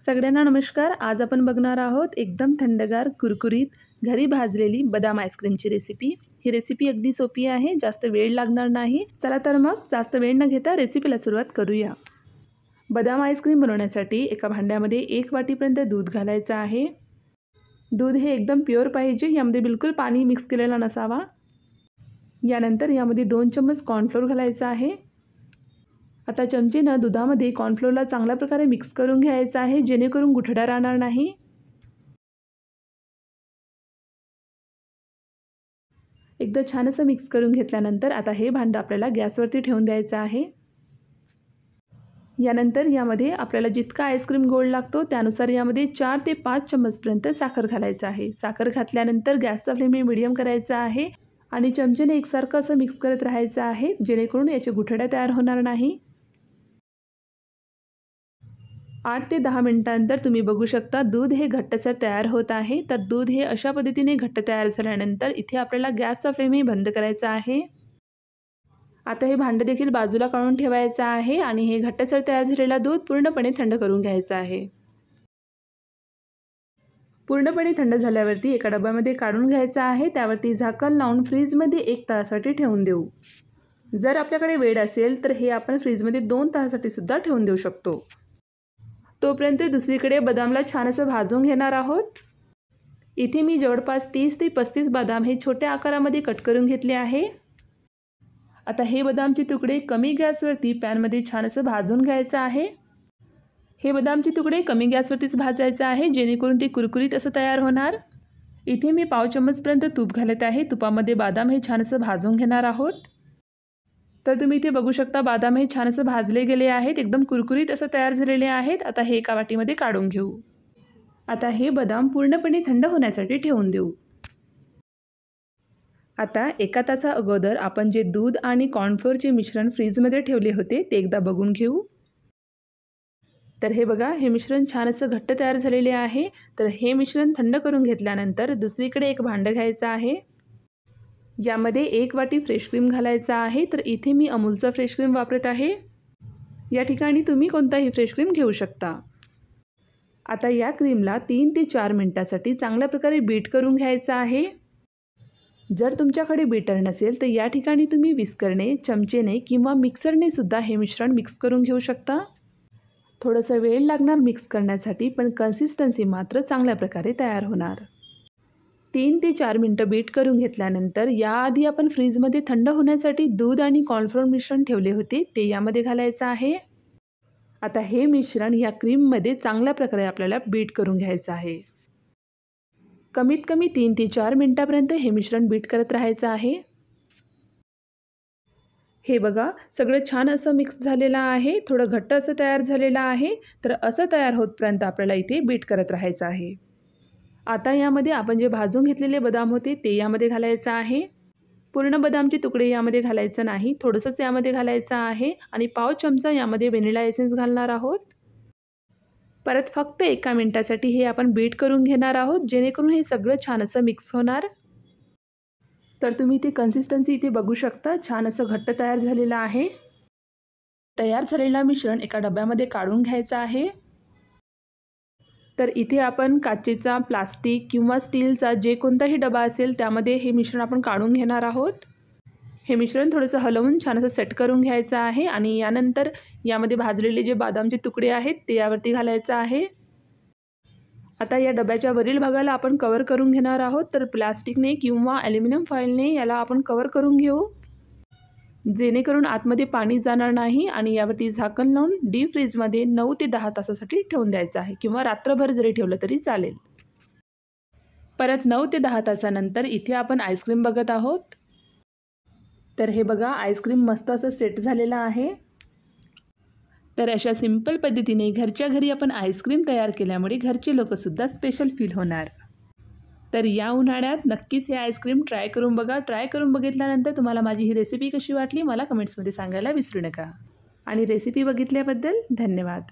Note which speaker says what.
Speaker 1: सगळ्यांना नमस्कार। आज आपण बघणार आहोत एकदम थंडगार कुरकुरीत घरी भाजलेली बदाम आईस्क्रीमची रेसिपी। ही रेसिपी अगदी सोपी आहे, जास्त वेळ लागणार नाही। चला तर मग जास्त वेळ न घेता रेसिपीला सुरुवात करूया। बदाम आईस्क्रीम बनवण्यासाठी एका भांड्यामध्ये 1 वाटीपर्यंत दूध घालायचं आहे। दूध हे एकदम प्युअर पाहिजे, यामध्ये बिलकुल पाणी मिक्स केलेला नसावा। यानंतर यामध्ये 2 चम्मच कॉर्नफ्लोअर घालायचा आहे। आता चमचेनं दुधामध्ये कॉर्नफ्लोअरला चांगल्या प्रकारे मिक्स करून घ्यायचं आहे, जेणेकरून गुठळ्या राहणार नाही। एकदा छान असं मिक्स करून घेतल्यानंतर आता हे भांडं आपल्याला गॅसवरती ठेवून द्यायचं आहे। यानंतर यामध्ये आपल्याला जितका आईस्क्रीम गोड लागतो त्यानुसार यामध्ये 4 ते 5 चम्मचपर्यंत साखर घालायचं आहे। साखर घातल्यानंतर गॅसचा फ्लेम मीडियम करायचा आहे आणि चमचेने एकसारखं असं मिक्स करत राहायचं आहे, जेणेकरून याचे गुठळ्या तयार होणार नाही। 8 ते 10 मिनिटांनंतर तुम्ही बघू शकता दूध हे घट्टसर तयार होत आहे। तर दूध हे अशा पद्धतीने घट्ट तयार झाल्यानंतर इथे आपल्याला गॅसचा फ्लेम बंद करायचा आहे। आता हे भांडं देखील बाजूला काढून ठेवायचं आहे आणि हे घट्टसर तयार झालेला दूध पूर्णपणे थंड करून घ्यायचं आहे। पूर्णपणे थंड झाल्यावरती एका डब्यामध्ये काढून घ्यायचं आहे। त्यावरती झाकण लावून फ्रीजमध्ये 1 तासासाठी ठेवून देऊ। जर आपल्याकडे वेळ असेल तर हे आपण फ्रीजमध्ये 2 तासासाठी सुद्धा ठेवून देऊ शकतो। तोपर्यंत दुसरीकडे बदामला छान असं भाजून घेणार आहोत। इथे मी जवळपास 30 ते 35 बदाम हे छोट्या आकारामध्ये कट करून घेतले आहे। आता हे बदामचे तुकडे कमी गॅसवरती पॅनमध्ये छान असं भाजून घ्यायचं आहे। हे बदामचे तुकडे कमी गॅसवरतीच भाजायचे आहे, जेणेकरून ते कुरकुरीत असं तयार होणार। इथे मी पाव चम्मचपर्यंत तूप घालत आहे। तुपामध्ये बदाम हे छान असं भाजून घेणार आहोत। तर तुम्ही इथे बघू शकता बदाम हे छान असं भाजले गेले आहेत, एकदम कुरकुरीत असं तयार झालेले आहेत। आता हे एका वाटीमध्ये काढून घेऊ। आता हे बदाम पूर्णपणे थंड होण्यासाठी ठेवून देऊ। आता 1 तासा अगोदर आपण जे दूध आणि कॉर्नफ्लोअरचे मिश्रण फ्रीजमध्ये ठेवले होते ते एकदा बघून घेऊ। तर हे बघा, हे मिश्रण छान असं घट्ट तयार झालेले आहे। तर हे मिश्रण थंड करून घेतल्यानंतर दुसरीकडे एक भांडं घ्यायचं आहे। यामध्ये 1 वाटी फ्रेश क्रीम घालायचा आहे। तर इथे मी अमूलचा फ्रेश क्रीम वापरत आहे। या ठिकाणी तुम्ही कोणताही फ्रेश क्रीम घेऊ शकता। आता या क्रीमला 3 ते 4 मिनिटांसाठी चांगल्या प्रकारे बीट करून घ्यायचं आहे। जर तुमच्याकडे बीटर नसेल तर या ठिकाणी तुम्ही विस्करने, चमचेने किंवा मिक्सरने सुद्धा हे मिश्रण मिक्स करून घेऊ शकता। थोडंसं वेळ लागणार मिक्स करण्यासाठी, पण कन्सिस्टन्सी मात्र चांगल्या प्रकारे तयार होणार। 3 ते 4 मिनिटं बीट करून घेतल्यानंतर याआधी आपण फ्रीजमध्ये थंड होण्यासाठी दूध आणि कॉर्नफ्लोअर मिश्रण ठेवले होते ते यामध्ये घालायचं आहे। आता हे मिश्रण या क्रीममध्ये चांगल्या प्रकारे आपल्याला बीट करून घ्यायचं आहे। कमीत कमी 3 ते 4 मिनिटांपर्यंत हे मिश्रण बीट करत राहायचं आहे। हे बघा, सगळं छान असं मिक्स झालेलं आहे, थोडं घट्ट असं तयार झालेलं आहे। तर असं तयार होतपर्यंत आपल्याला इथे बीट करत राहायचं आहे। आता यामध्ये आपण जे भाजून घेतलेले बदाम होते ते यामध्ये घालायचं आहे। पूर्ण बदामचे तुकडे यामध्ये घालायचं नाही, थोडंसंच यामध्ये घालायचं आहे आणि पाव चमचा यामध्ये व्हॅनिला एसेन्स घालणार आहोत। परत फक्त 1 मिनिटासाठी हे आपण बीट करून घेणार आहोत, जेणेकरून हे सगळं छान असं मिक्स होणार। तर तुम्ही ते कन्सिस्टन्सी इथे बघू शकता, छान असं घट्ट तयार झालेलं आहे। तयार झालेला मिश्रण एका डब्यामध्ये काढून घ्यायचं आहे। तर इथे आपण काचेचा, प्लास्टिक किंवा स्टीलचा जे कोणताही डबा असेल त्यामध्ये हे मिश्रण आपण काढून घेणार आहोत। हे मिश्रण थोडंसं हलवून छान असं सेट करून घ्यायचं आहे आणि यानंतर यामध्ये भाजलेले जे बदामचे तुकडे आहेत ते यावरती घालायचं आहे। आता या डब्याच्या वरील भागाला आपण कव्हर करून घेणार आहोत। तर प्लास्टिकने किंवा ॲल्युमिनियम फॉइलने याला आपण कव्हर करून घेऊ, जेणेकरून आतमध्ये पाणी जाणार नाही आणि यावरती झाकण लावून डीप फ्रीजमध्ये 9 ते 10 तासासाठी ठेवून द्यायचं आहे, किंवा रात्रभर जरी ठेवलं तरी चालेल। परत 9 ते 10 तासानंतर इथे आपण आईस्क्रीम बघत आहोत। तर हे बघा, आईस्क्रीम मस्त असं सेट झालेलं आहे। तर अशा सिंपल पद्धतीने घरच्या घरी आपण आईस्क्रीम तयार केल्यामुळे घरचे लोकसुद्धा स्पेशल फील होणार। तर या उन्हाळ्यात नक्कीच हे आईस्क्रीम ट्राय करून बघा। ट्राय करून बघितल्यानंतर तुम्हाला माझी ही रेसिपी कशी वाटली मला कमेंट्समध्ये सांगायला विसरू नका। आणि रेसिपी बघितल्याबद्दल धन्यवाद।